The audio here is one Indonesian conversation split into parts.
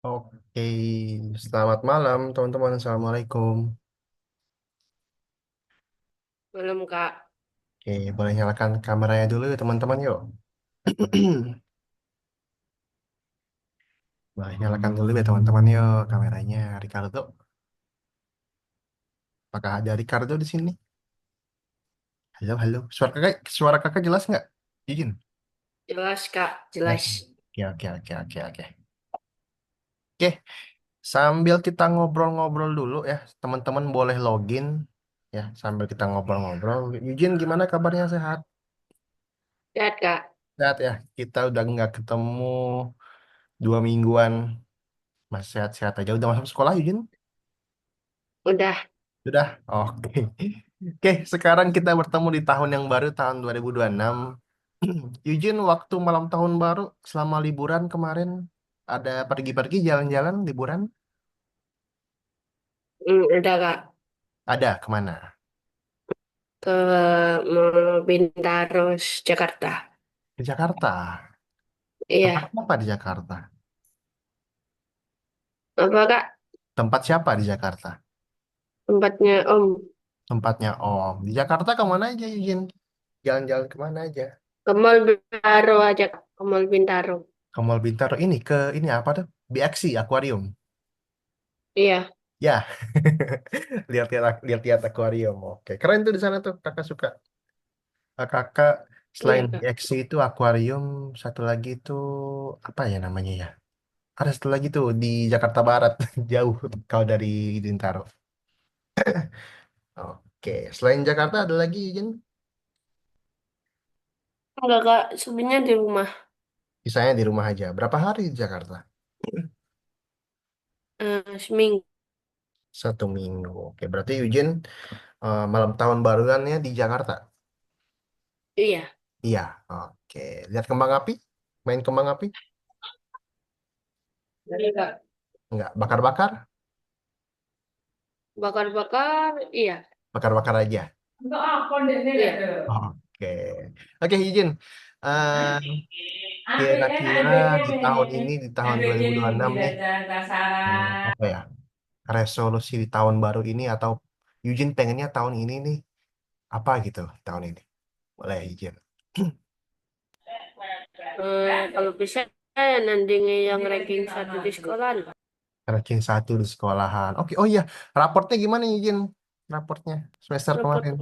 Oke, selamat malam teman-teman. Assalamualaikum. Belum, Kak. Oke, boleh nyalakan kameranya dulu ya teman-teman yuk. Boleh nyalakan dulu ya teman-teman yuk kameranya. Ricardo, apakah ada Ricardo di sini? Halo, halo. Suara kakak jelas nggak? Izin. Jelas, Kak. Jelas. Jelas. Oke, oke, oke, oke, oke. Oke, sambil kita ngobrol-ngobrol dulu ya, teman-teman boleh login ya sambil kita ngobrol-ngobrol. Izin, gimana kabarnya sehat? Lihat, Kak. Sehat ya. Kita udah nggak ketemu 2 mingguan. Masih sehat-sehat aja. Udah masuk sekolah, Yujin? Udah. Sudah? Oke. Oke, sekarang kita bertemu di tahun yang baru, tahun 2026. Yujin, waktu malam tahun baru, selama liburan kemarin, ada pergi-pergi jalan-jalan liburan? Udah, Kak. Ada, kemana? Ke Bintaro, Jakarta. Ke Jakarta. Tempat Iya. apa di Jakarta? Apa, Kak? Tempat siapa di Jakarta? Tempatnya Om. Tempatnya Om. Di Jakarta kemana aja, Yujin? Jalan-jalan kemana aja? Ke Mall Bintaro aja, Kak. Ke Mall Bintaro. Ke Mall Bintaro. Ini apa tuh? BXC, Aquarium. Iya. Ya, lihat-lihat akuarium. Oke, keren tuh di sana tuh. Kakak suka. Kakak selain Iya, Kak. BXC itu akuarium, satu lagi itu apa ya namanya ya? Ada satu lagi tuh di Jakarta Barat, jauh kalau dari Bintaro. Oke, selain Jakarta ada lagi, Jen? Enggak, Kak. Sebenarnya di rumah. Misalnya di rumah aja. Berapa hari di Jakarta? Seminggu. 1 minggu. Oke, berarti Eugene malam tahun baruannya di Jakarta. Iya. Iya. Oke, lihat kembang api? Main kembang api? Iya, Kak. Enggak, bakar-bakar? Bakar-bakar. Iya. Bakar-bakar aja. Iya. Oke, oke izin. Eh, Kira-kira di tahun ini, di tahun 2026 nih, apa ya? Resolusi di tahun baru ini atau Eugene pengennya tahun ini nih apa gitu tahun ini? Boleh izin. Kalau bisa, ya nandingin yang ranking 1 di sekolah. Ranking 1 di sekolahan. Oke, oh iya, raportnya gimana izin? Raportnya semester Rapot kemarin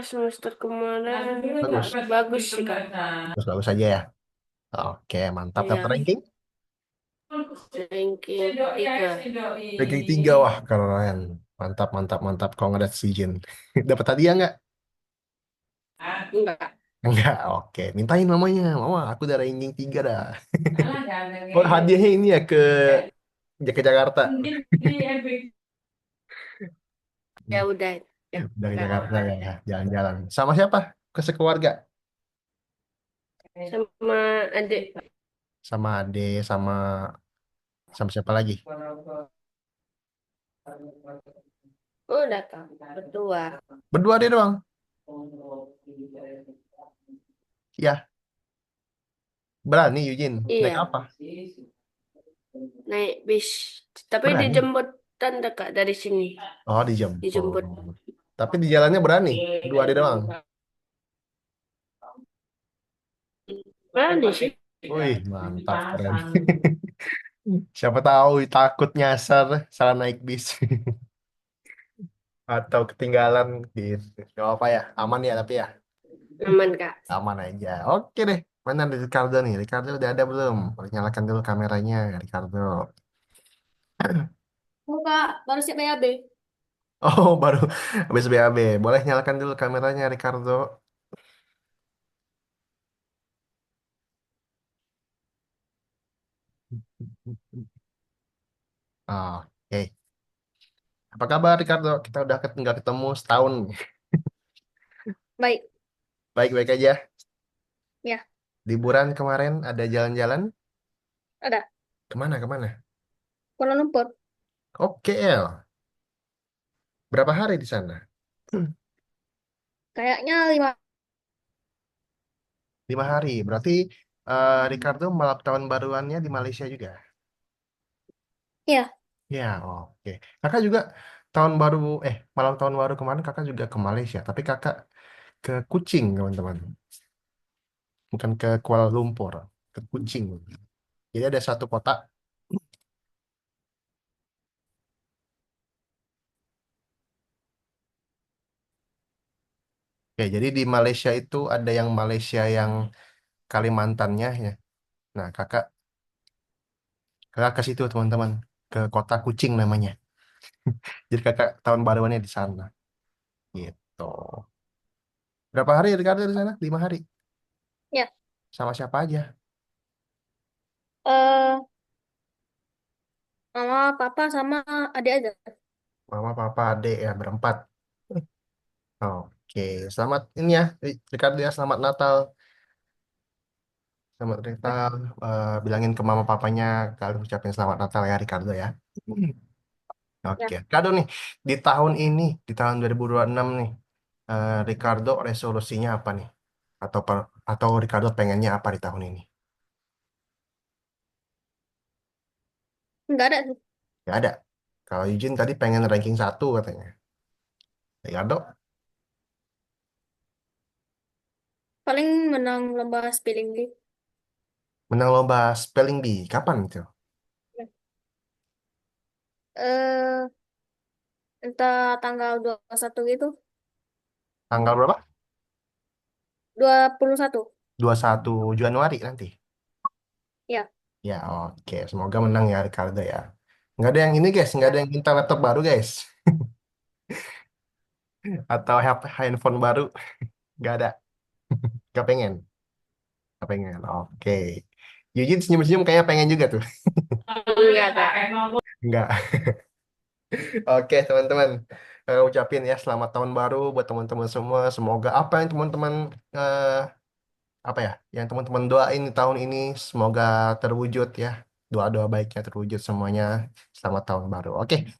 semester kemarin bagus, bagus sih, Kak. bagus bagus aja ya. Oke, mantap. Dapat Iya, ranking? ranking 3. Ranking 3, wah keren. Mantap, mantap, mantap. Congrats izin. Dapat hadiah nggak? Enggak. Enggak, oke. Mintain mamanya. Mama, aku udah ranking 3 dah. Oh, hadiahnya ini ya ke Jakarta. Ya udah, ya, Dari Kak. Jakarta ya, jalan-jalan. Sama siapa? Ke sekeluarga. Sama adik. Sama ade, sama siapa lagi? Udah, Kak. Berdua. Berdua deh doang. Ya, berani Eugene. Naik Iya, apa? naik bis. Tapi Berani. dijemput tante, Kak, dari sini. Oh, dijemput. Dijemput. Tapi di jalannya berani. Berdua deh doang. Berani sih. Wih, mantap, keren. Siapa tahu takut nyasar salah naik bis atau ketinggalan gitu. Gak apa ya, aman ya tapi ya. Aman, Kak. Aman aja. Oke deh. Mana ada Ricardo nih? Ricardo udah ada belum? Boleh nyalakan dulu kameranya, Ricardo. Buka, baru siap BAB. Oh, baru habis BAB. Boleh nyalakan dulu kameranya, Ricardo. Oke. Apa kabar, Ricardo? Kita udah nggak ketemu setahun. Baik, Baik-baik aja. ya, Liburan kemarin ada jalan-jalan? ada. Kemana, kemana? Kuala Lumpur. Oke, El. Berapa hari di sana? Kayaknya 5. 5 hari. Berarti Ricardo malam tahun baruannya di Malaysia juga. Ya, Ya, oke. Kakak juga tahun baru, malam tahun baru kemarin kakak juga ke Malaysia, tapi kakak ke Kuching, teman-teman. Bukan ke Kuala Lumpur, ke Kuching. Jadi ada satu kota. Ya, jadi di Malaysia itu ada yang Malaysia yang Kalimantannya ya. Nah, kakak ke situ teman-teman, ke kota Kuching namanya. Jadi kakak tahun baruannya di sana. Gitu. Berapa hari Ricardo di sana? 5 hari. ya. Sama siapa aja? Eh, mama, papa sama adik aja. Mama, papa, adik ya berempat. Oke, selamat ini ya, Ricardo ya, selamat Natal. Selamat Natal. Bilangin ke mama papanya kalau ucapin selamat Natal ya Ricardo ya. Oke, Ya, Ricardo nih di tahun ini, di tahun 2026 nih, Ricardo resolusinya apa nih? Atau Ricardo pengennya apa di tahun ini? nggak ada sih. Gak ada. Kalau Eugene tadi pengen ranking 1 katanya. Ricardo Paling menang lomba spelling bee. menang lomba spelling bee. Kapan itu? Ya. Eh, entah tanggal 21 gitu. Tanggal berapa? 21. 21 Januari nanti. Ya. Ya, oke. Semoga menang ya Ricardo ya. Nggak ada yang ini guys, nggak ada yang minta laptop baru guys. Atau handphone baru. Nggak ada. Nggak pengen. Nggak pengen. Oke. Eugene senyum-senyum kayaknya pengen juga tuh. Enggak ada. Nggak. Oke teman-teman. Ucapin ya selamat tahun baru buat teman-teman semua. Semoga apa yang teman-teman eh, apa ya, yang teman-teman doain di tahun ini semoga terwujud ya. Doa-doa baiknya terwujud semuanya. Selamat tahun baru. Oke.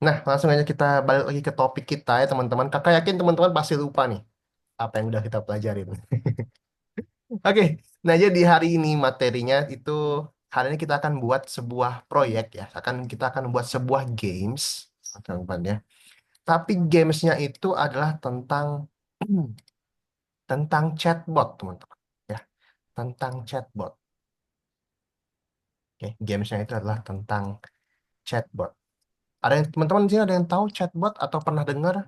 Nah, langsung aja kita balik lagi ke topik kita ya teman-teman. Kakak yakin teman-teman pasti lupa nih apa yang udah kita pelajarin. Oke, nah jadi hari ini materinya itu hari ini kita akan buat sebuah proyek ya. Kita akan buat sebuah games, teman-teman ya. Tapi gamesnya itu adalah tentang tentang chatbot, teman-teman. Ya, tentang chatbot. Oke, gamesnya itu adalah tentang chatbot. Ada yang teman-teman di sini ada yang tahu chatbot atau pernah dengar?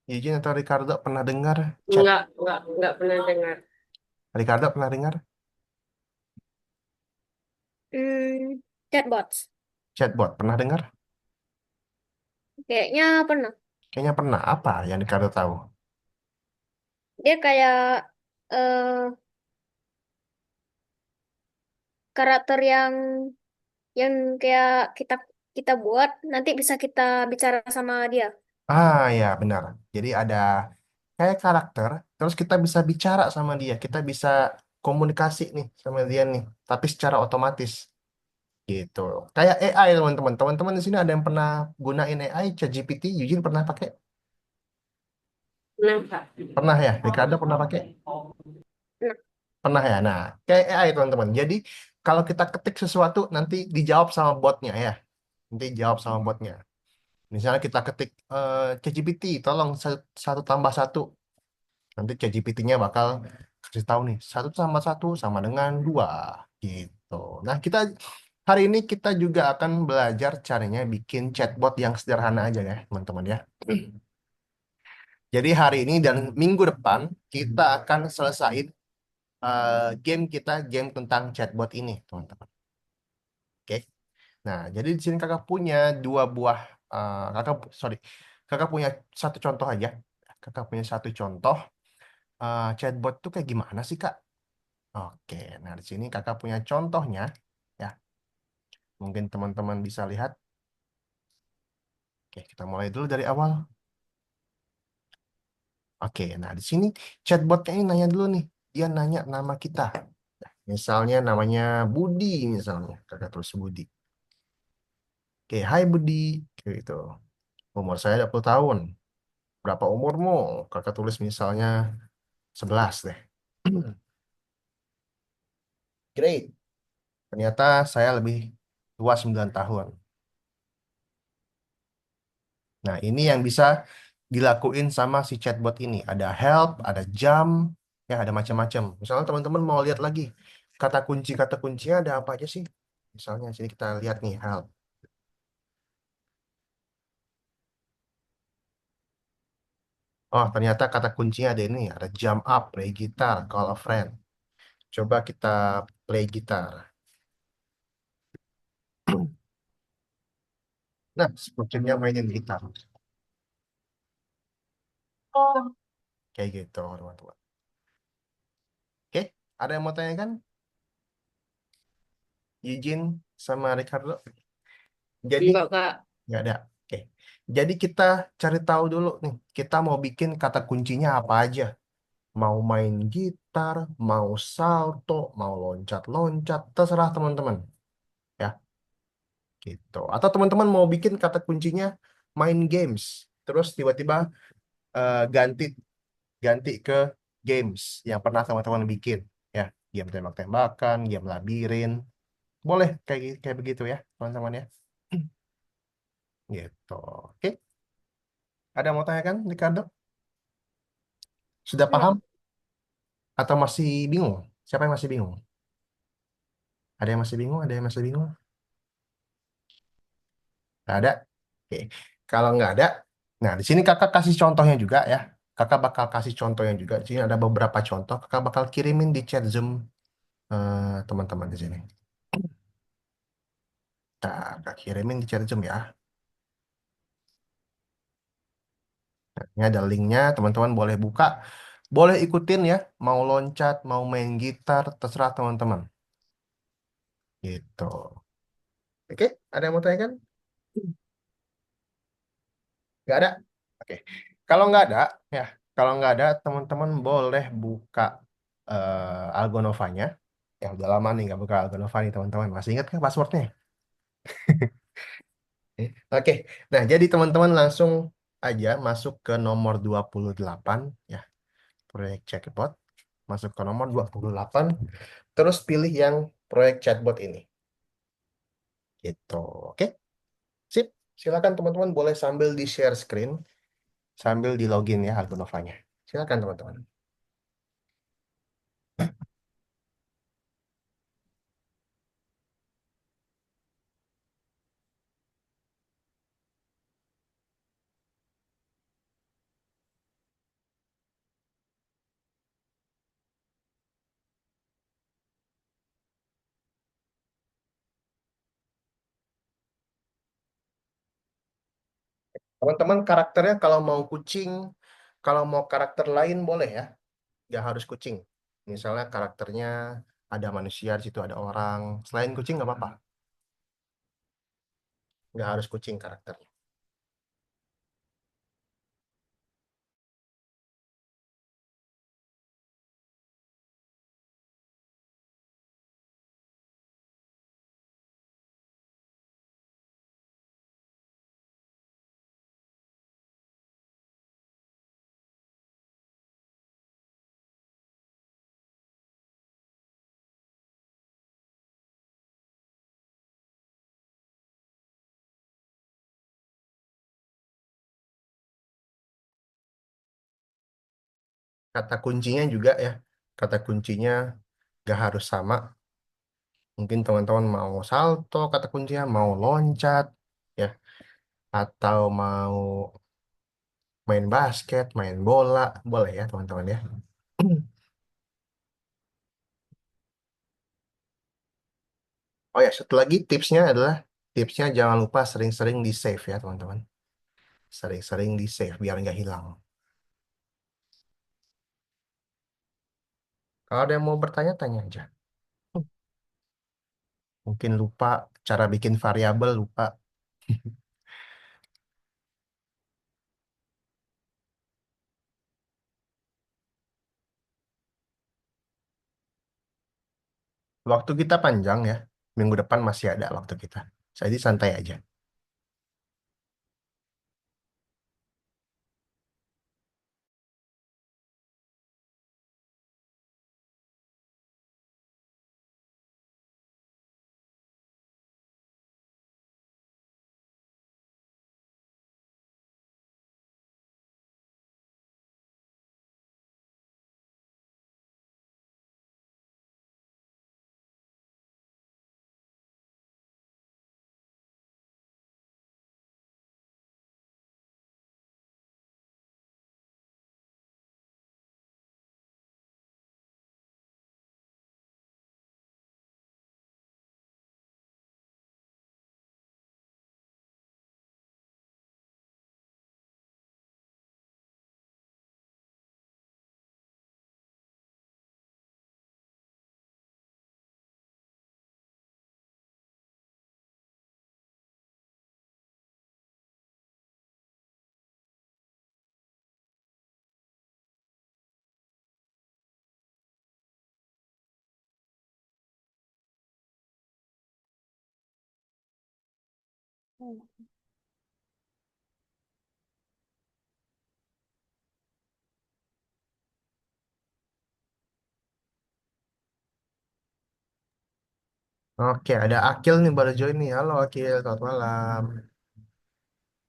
Izin atau Ricardo pernah dengar chat? Enggak pernah dengar. Ricardo pernah dengar? Chatbots. Chatbot, pernah dengar? Kayaknya pernah. Kayaknya pernah. Apa yang Ricardo tahu? Dia kayak eh karakter yang kayak kita kita buat nanti bisa kita bicara sama dia. Ah ya, benar. Jadi ada kayak karakter, terus kita bisa bicara sama dia, kita bisa komunikasi nih sama dia nih, tapi secara otomatis gitu. Kayak AI teman-teman. Teman-teman di sini ada yang pernah gunain AI, ChatGPT, Eugene pernah pakai? Nah, Kak. Pernah ya? Ricardo pernah pakai? Nah, Pernah ya? Nah, kayak AI teman-teman. Jadi kalau kita ketik sesuatu nanti dijawab sama botnya ya. Nanti jawab sama botnya. Misalnya kita ketik ChatGPT, tolong satu tambah satu. Nanti ChatGPT-nya bakal kasih tahu nih, satu tambah satu sama dengan dua. Gitu. Nah, hari ini kita juga akan belajar caranya bikin chatbot yang sederhana aja ya, teman-teman ya. Jadi hari ini dan minggu depan kita akan selesaiin game tentang chatbot ini, teman-teman. Oke. Nah, jadi di sini kakak punya dua buah, sorry, kakak punya satu contoh aja. Kakak punya satu contoh chatbot tuh kayak gimana sih kak? Oke, nah di sini kakak punya contohnya, ya. Mungkin teman-teman bisa lihat. Oke, kita mulai dulu dari awal. Oke, nah di sini chatbotnya ini nanya dulu nih. Dia nanya nama kita. Misalnya namanya Budi, misalnya. Kakak tulis Budi. Oke, hai Budi. Kayak gitu. Umur saya 20 tahun. Berapa umurmu? Kakak tulis misalnya 11 deh. Great. Ternyata saya lebih tua 9 tahun. Nah, ini yang bisa dilakuin sama si chatbot ini. Ada help, ada jam, ya ada macam-macam. Misalnya teman-teman mau lihat lagi kata kuncinya ada apa aja sih? Misalnya sini kita lihat nih help. Oh, ternyata kata kuncinya ada ini, ada jump up, play gitar, call a friend. Coba kita play gitar. Nah, sepertinya mainin gitar. Oh. Kayak gitu, teman-teman. Oke, ada yang mau tanyakan? Eugene sama Ricardo? Jadi, Enggak, Kak. nggak ada. Oke, jadi kita cari tahu dulu nih, kita mau bikin kata kuncinya apa aja. Mau main gitar, mau salto, mau loncat-loncat, terserah teman-teman. Ya, gitu. Atau teman-teman mau bikin kata kuncinya main games. Terus tiba-tiba ganti ganti ke games yang pernah teman-teman bikin. Ya, game tembak-tembakan, game labirin. Boleh kayak begitu ya, teman-teman ya. Gitu. Oke, ada yang mau tanyakan, Ricardo? Sudah Hmm. paham atau masih bingung? Siapa yang masih bingung? Ada yang masih bingung? Ada yang masih bingung? Nggak ada? Oke. Kalau nggak ada, nah di sini kakak kasih contohnya juga ya. Kakak bakal kasih contohnya juga. Di sini ada beberapa contoh. Kakak bakal kirimin di chat Zoom teman-teman di sini. Nah, kakak kirimin di chat Zoom ya. Nah, ini ada linknya. Teman-teman boleh buka. Boleh ikutin ya. Mau loncat, mau main gitar, terserah teman-teman. Gitu. Oke, ada yang mau tanyakan? Nggak ada? Oke. Kalau nggak ada, ya. Kalau nggak ada, teman-teman boleh buka Algonovanya. Ya udah lama nih nggak buka Algonova nih teman-teman. Masih ingat kan passwordnya? Oke. Nah, jadi teman-teman langsung aja masuk ke nomor 28 ya, proyek chatbot. Masuk ke nomor 28, terus pilih yang proyek chatbot ini. Gitu. Oke. Sip. Silakan teman-teman boleh sambil di-share screen, sambil di login ya Algonovanya. Silakan teman-teman. Teman-teman karakternya kalau mau kucing, kalau mau karakter lain boleh ya, nggak harus kucing. Misalnya karakternya ada manusia di situ ada orang, selain kucing nggak apa-apa, nggak harus kucing karakternya. Kata kuncinya juga ya, kata kuncinya nggak harus sama. Mungkin teman-teman mau salto kata kuncinya, mau loncat ya, atau mau main basket, main bola, boleh ya teman-teman ya. Oh ya, satu lagi tipsnya adalah tipsnya jangan lupa sering-sering di save ya teman-teman. Sering-sering di save biar nggak hilang. Kalau ada yang mau bertanya, tanya aja. Mungkin lupa cara bikin variabel, lupa. Waktu kita panjang ya. Minggu depan masih ada waktu kita. Jadi santai aja. Oke, ada Akil nih baru join nih. Halo Akil, selamat malam.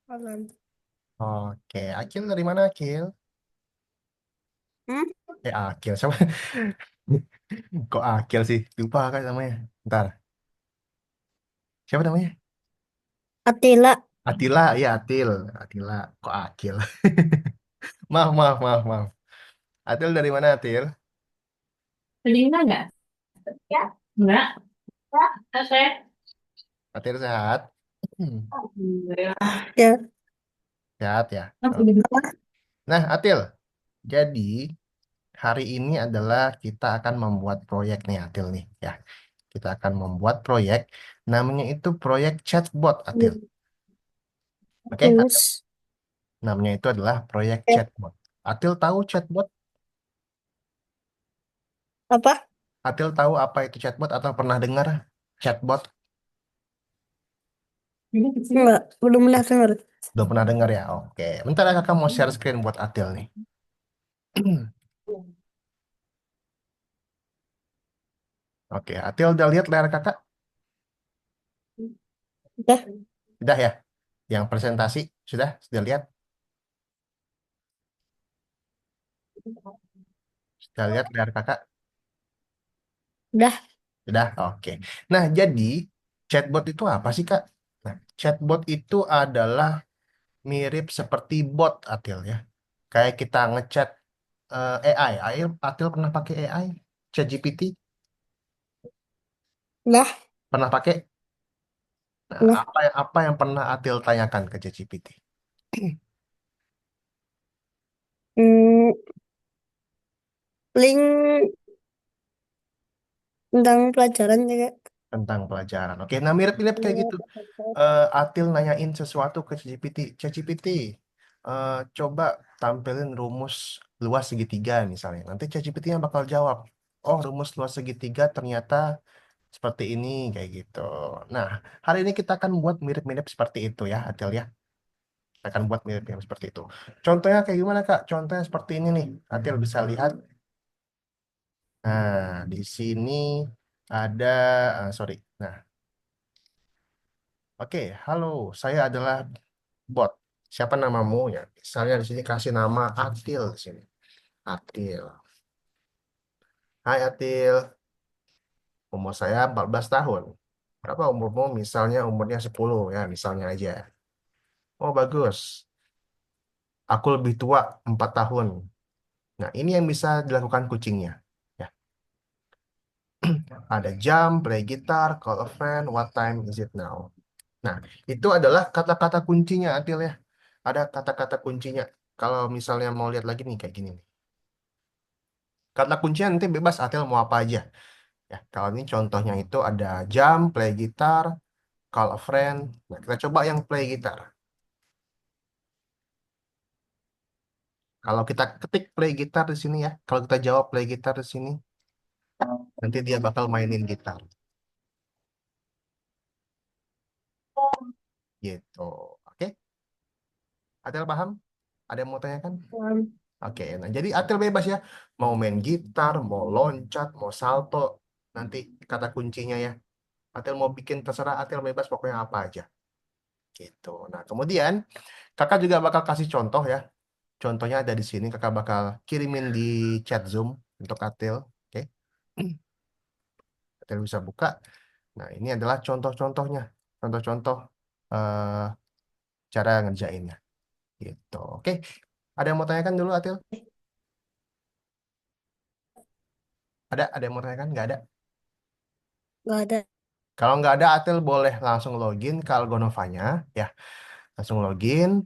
Malam. Oke, Akil dari mana Akil? Hmm? Akil sama. Kok Akil sih? Lupa kan namanya. Ntar, siapa namanya? Atila. Atila, iya Atil. Atila, kok Akil? Maaf, maaf, maaf, maaf. Atil dari mana Atil? Telinga nggak? Ya. Enggak. Oke. Atil sehat? Hmm, Alhamdulillah. Ya. sehat ya. Oh. Alhamdulillah. Nah, Atil, jadi hari ini adalah kita akan membuat proyek nih Atil nih ya. Kita akan membuat proyek, namanya itu proyek chatbot Atil. Oke, Atil. Terus Namanya itu adalah proyek ya, chatbot. Atil tahu chatbot? apa? Atil tahu apa itu chatbot atau pernah dengar chatbot? Enggak, belum pernah dengar. Belum pernah dengar ya? Oke. Bentar ya kakak mau share screen buat Atil nih. Oke, Atil udah lihat layar kakak? Udah, Sudah ya? Yang presentasi sudah lihat? Sudah lihat layar kakak? udah. Sudah. Oke. Nah, jadi chatbot itu apa sih kak? Nah, chatbot itu adalah mirip seperti bot Atil ya. Kayak kita ngechat AI. Atil pernah pakai AI? ChatGPT? Udah, Pernah pakai? Nah, udah. apa yang pernah Atil tanyakan ke ChatGPT? Hmm, link tentang pelajaran juga. Tentang pelajaran. Oke, nah mirip-mirip kayak gitu. Atil nanyain sesuatu ke ChatGPT. ChatGPT, coba tampilin rumus luas segitiga misalnya. Nanti ChatGPT-nya bakal jawab. Oh, rumus luas segitiga ternyata seperti ini, kayak gitu. Nah, hari ini kita akan buat mirip-mirip seperti itu ya, Atil ya. Kita akan buat mirip-mirip seperti itu. Contohnya kayak gimana, Kak? Contohnya seperti ini nih. Atil bisa lihat. Nah, di sini ada, sorry. Nah, oke, halo, saya adalah bot. Siapa namamu ya? Misalnya di sini kasih nama Atil di sini. Atil. Hai Atil, umur saya 14 tahun. Berapa umurmu? Misalnya umurnya 10 ya, misalnya aja. Oh bagus, aku lebih tua 4 tahun. Nah ini yang bisa dilakukan kucingnya. Ya, ada jam, play gitar, call a friend, what time is it now? Nah itu adalah kata-kata kuncinya Atil ya. Ada kata-kata kuncinya. Kalau misalnya mau lihat lagi nih kayak gini nih. Kata kuncinya nanti bebas Atil mau apa aja. Ya, kalau ini contohnya itu ada jam, play gitar, call a friend. Nah, kita coba yang play gitar. Kalau kita ketik play gitar di sini ya, kalau kita jawab play gitar di sini, nanti dia bakal mainin gitar. Gitu. Oke? Adel paham? Ada yang mau tanyakan? Oke, nah jadi Atil bebas ya. Mau main gitar, mau loncat, mau salto. Nanti kata kuncinya ya. Atil mau bikin terserah Atil bebas pokoknya apa aja. Gitu. Nah, kemudian kakak juga bakal kasih contoh ya. Contohnya ada di sini, kakak bakal kirimin di chat Zoom untuk Atil. Oke, Atil bisa buka. Nah, ini adalah contoh-contohnya. Contoh-contoh eh, cara ngerjainnya. Gitu. Oke, ada yang mau tanyakan dulu, Atil? Ada yang mau tanyakan? Nggak ada? Nggak ada. Kalau nggak ada, Atil boleh langsung login ke Algonovanya. Ya, langsung login.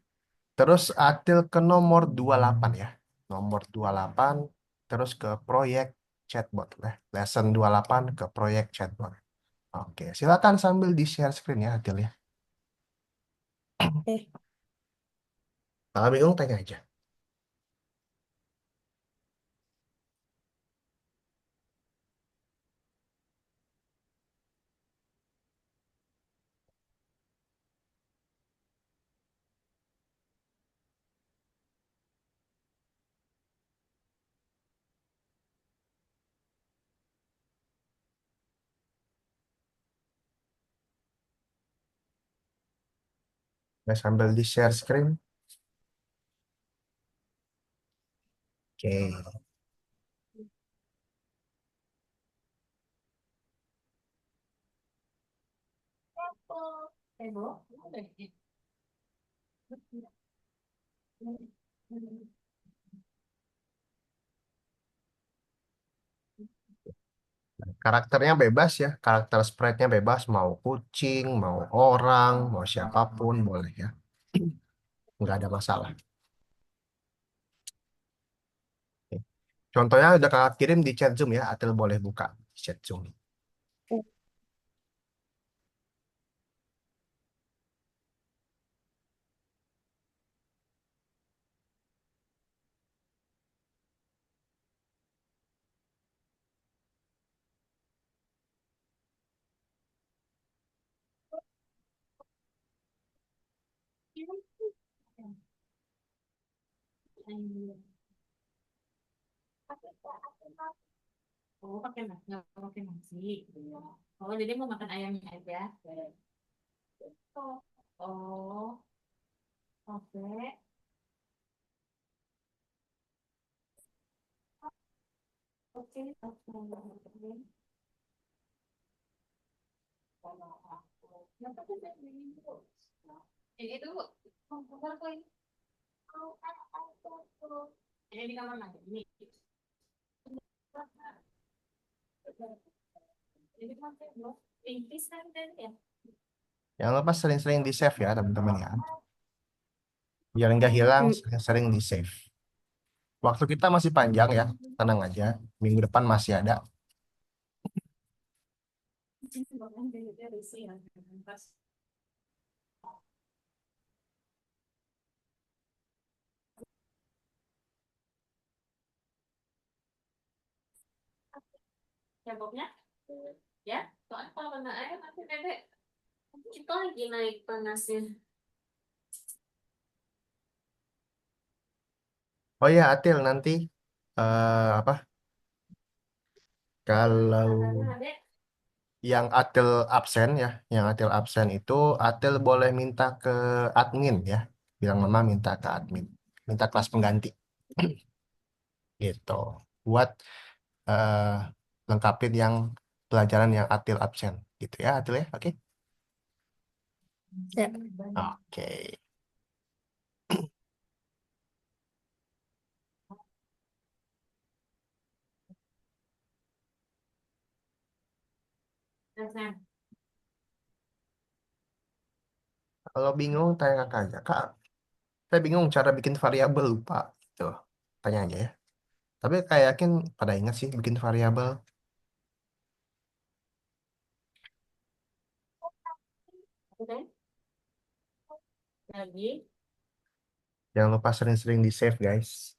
Terus Atil ke nomor 28 ya. Nomor 28, terus ke proyek chatbot. Lesson 28 ke proyek chatbot. Oke, silakan sambil di-share screen ya, Adil ya. Eh, Kalau bingung, tanya aja. Sambil di share screen. Oke. Karakternya bebas ya. Karakter sprite-nya bebas. Mau kucing, mau orang, mau siapapun boleh ya. Nggak ada masalah. Oke. Contohnya udah kakak kirim di chat Zoom ya. Atil boleh buka di chat Zoom. Oh, pakai nasi, nggak pakai nasi. Oh, jadi mau makan ayamnya aja. Oh, oke. Oke, oke. Ini dulu. Komputer tuh ini. Ini di kamar mandi. Ini. Ini kan belum. Intis kan ya. Jangan lupa sering-sering di save ya teman-teman ya. Biar nggak hilang, Hmm. sering-sering di save. Waktu kita masih panjang ya. Tenang aja. Minggu depan masih ada. Ceboknya, ya. Soalnya kalau kena air nanti bebek. Kita lagi naik panasnya. Oh ya, Atil nanti apa? Kalau Karena ada. yang Atil absen itu Atil boleh minta ke admin ya. Bilang mama minta ke admin, minta kelas pengganti gitu. Buat eh, lengkapin yang pelajaran yang Atil absen gitu ya Atil ya. Oke. Ya. Oke. Kalau bingung tanya kakak aja. Kak, saya bingung cara bikin variabel lupa gitu. Tanya aja ya. Tapi kayak yakin pada ingat sih bikin variabel. Oke, lagi. Jangan lupa sering-sering di save guys.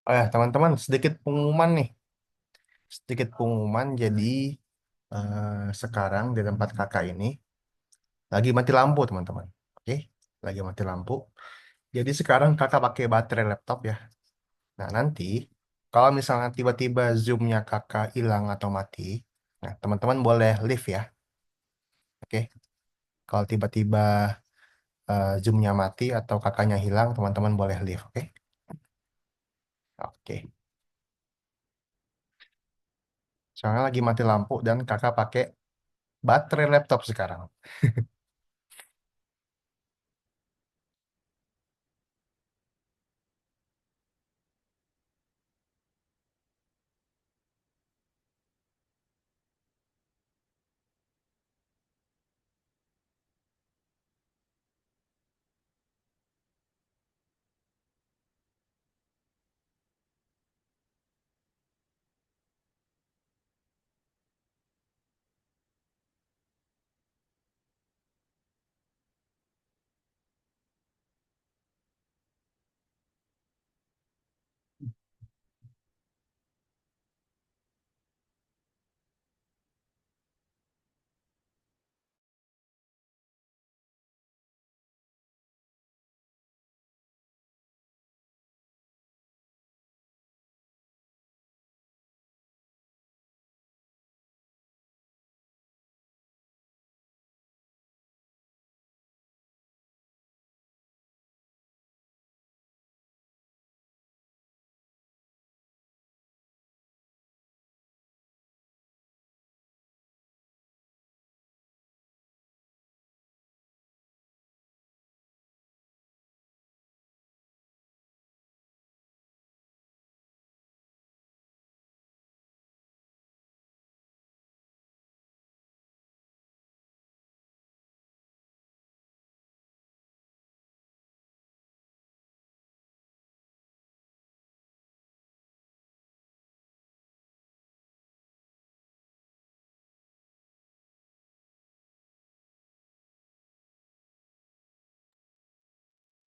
Oh ya, teman-teman, sedikit pengumuman nih. Sedikit pengumuman, jadi sekarang di tempat kakak ini lagi mati lampu, teman-teman. Oke, lagi mati lampu. Jadi sekarang kakak pakai baterai laptop ya. Nah, nanti kalau misalnya tiba-tiba zoomnya kakak hilang atau mati, nah teman-teman boleh leave ya. Oke, kalau tiba-tiba zoomnya mati atau kakaknya hilang, teman-teman boleh leave. Oke, oke. Soalnya lagi mati lampu dan kakak pakai baterai laptop sekarang.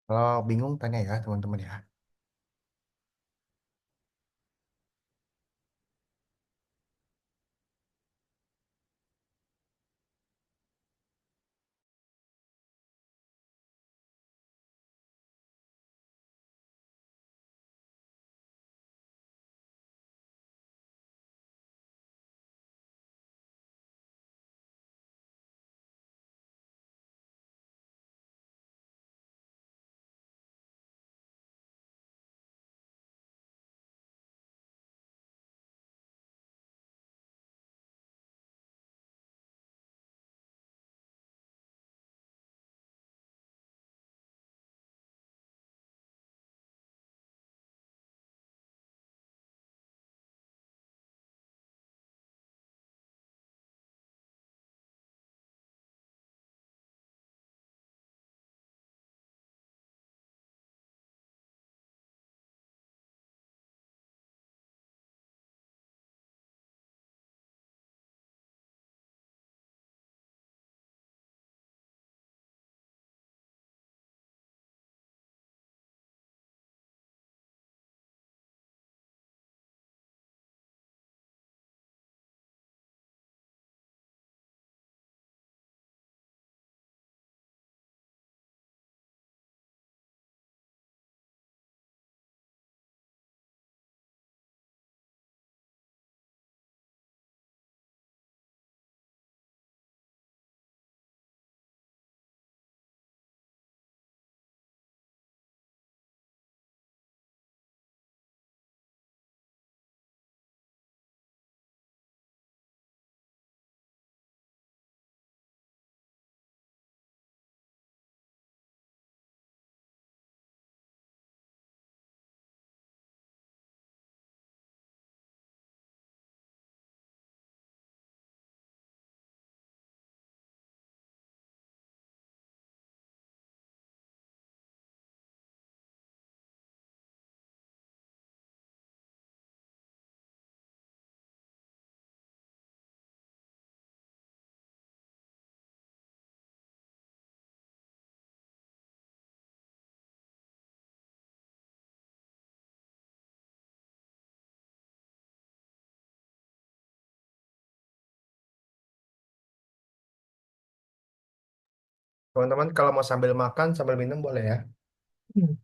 Kalau bingung tanya ya teman-teman ya. Teman-teman kalau mau sambil makan, sambil minum boleh ya. Hmm.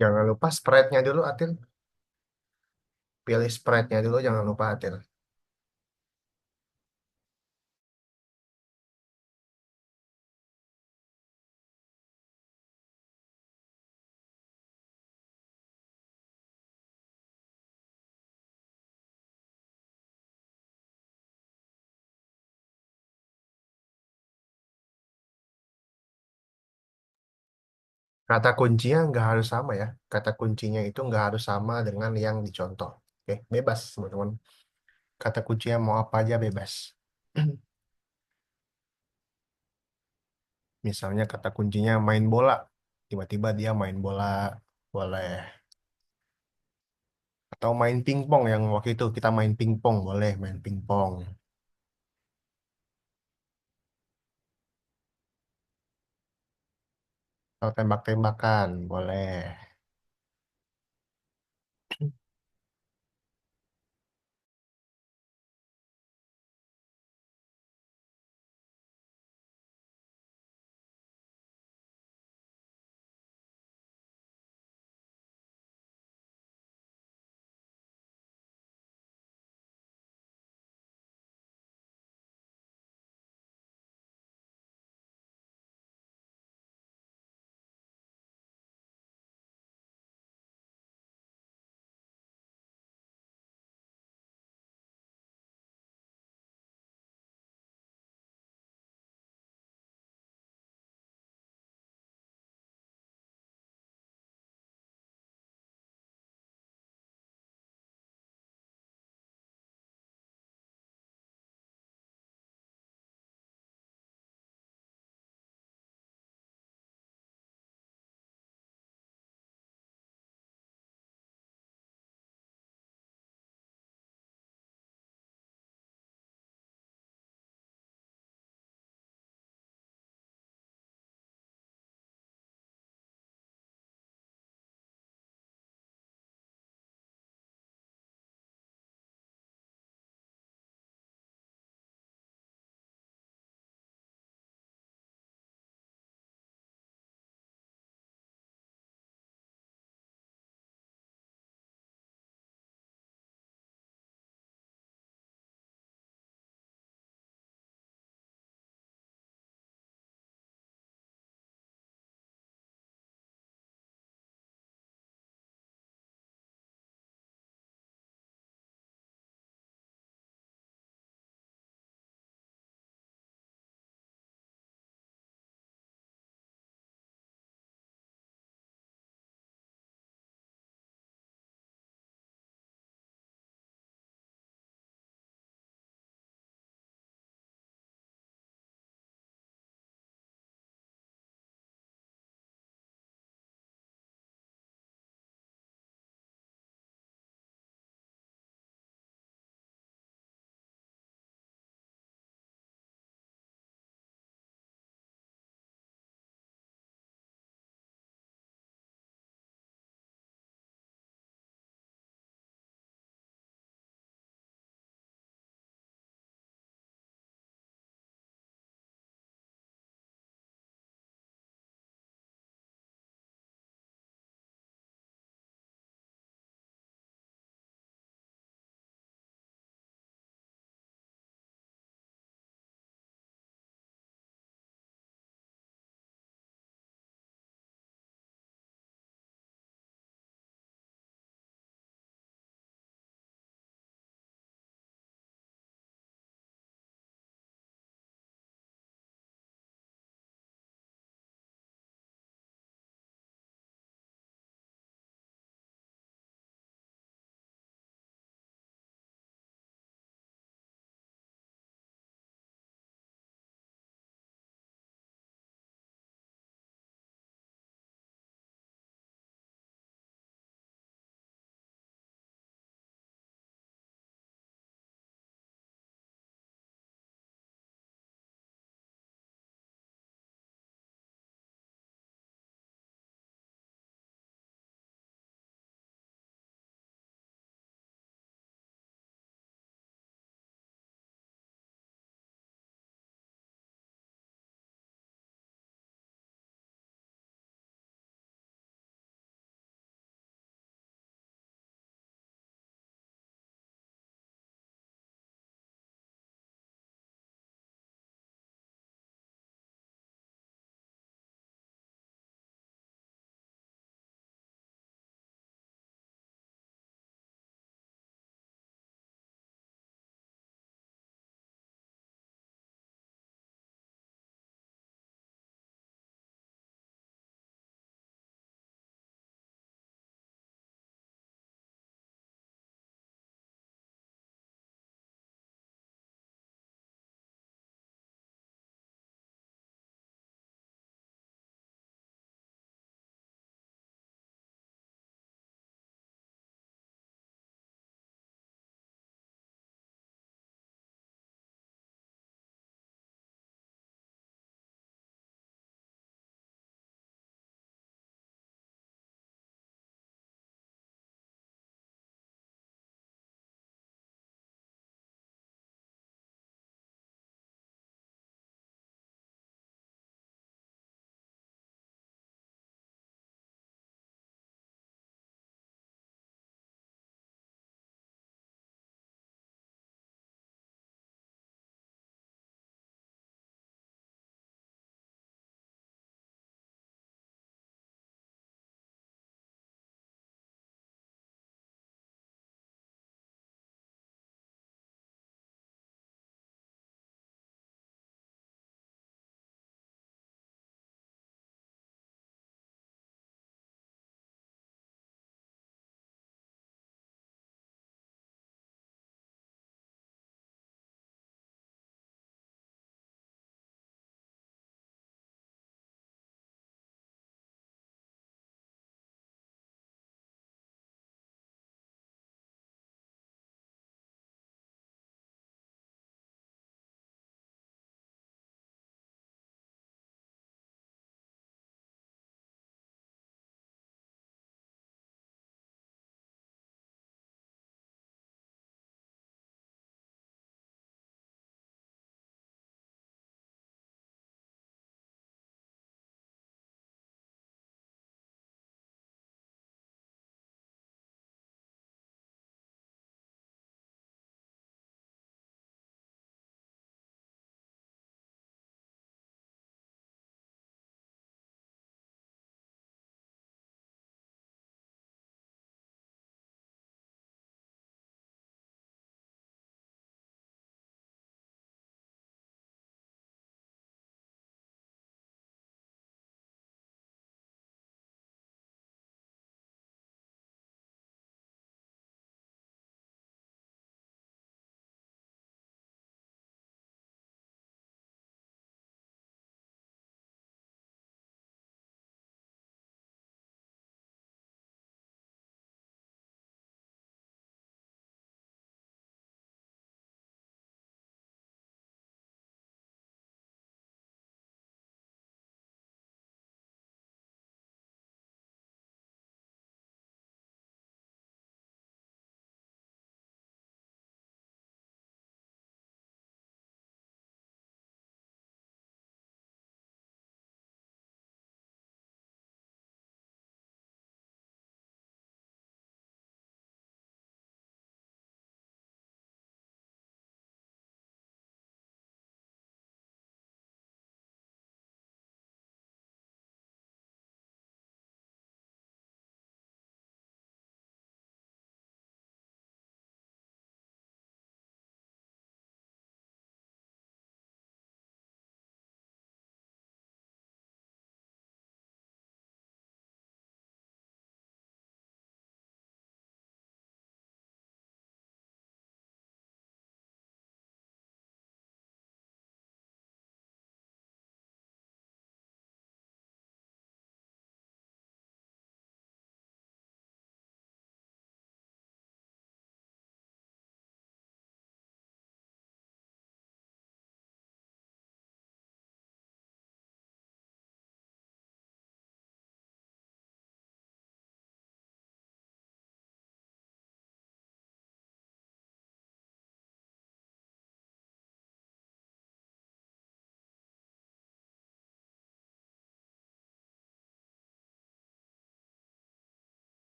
Jangan lupa spreadnya dulu, Atil. Pilih spreadnya dulu, jangan lupa, Atil. Kata kuncinya nggak harus sama ya. Kata kuncinya itu nggak harus sama dengan yang dicontoh. Oke, bebas, teman-teman. Kata kuncinya mau apa aja bebas. Misalnya kata kuncinya main bola. Tiba-tiba dia main bola, boleh. Atau main pingpong yang waktu itu kita main pingpong, boleh main pingpong. atau tembak-tembakan, boleh.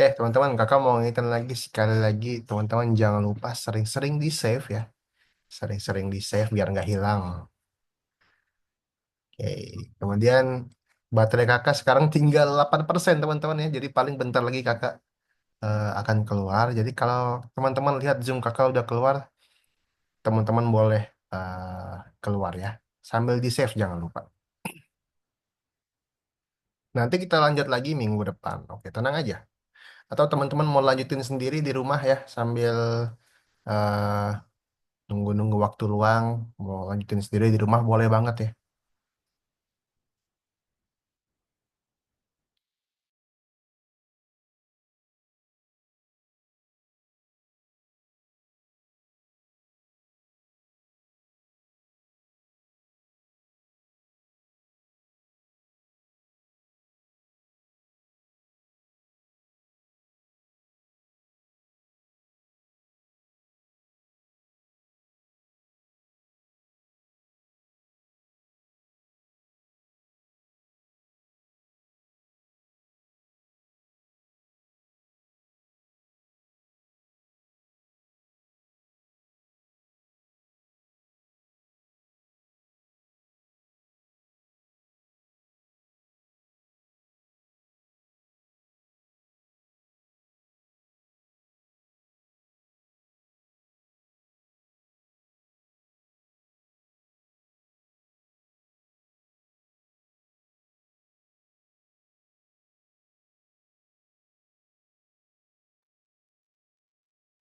Oke, teman-teman, kakak mau ngingetin lagi sekali lagi, teman-teman jangan lupa sering-sering di save ya, sering-sering di save biar nggak hilang. Oke, kemudian baterai kakak sekarang tinggal 8% teman-teman ya, jadi paling bentar lagi kakak akan keluar. Jadi kalau teman-teman lihat Zoom kakak udah keluar, teman-teman boleh keluar ya, sambil di save jangan lupa. Nanti kita lanjut lagi minggu depan. Oke, tenang aja. Atau teman-teman mau lanjutin sendiri di rumah ya, sambil eh, nunggu-nunggu waktu luang, mau lanjutin sendiri di rumah boleh banget ya.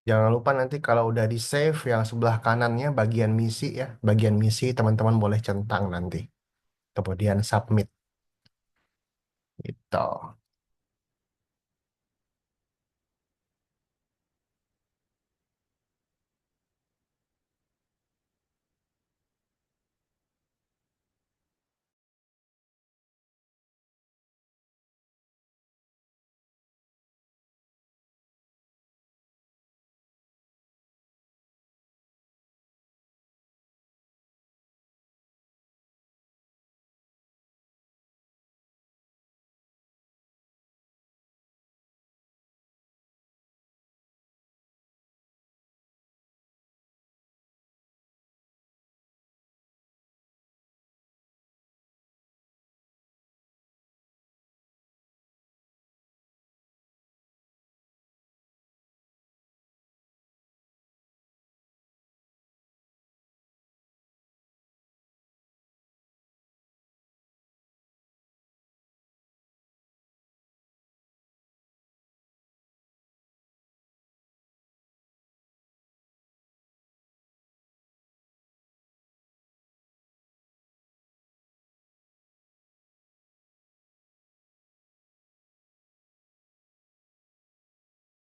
Jangan lupa nanti kalau udah di save yang sebelah kanannya bagian misi ya, bagian misi teman-teman boleh centang nanti. Kemudian submit gitu.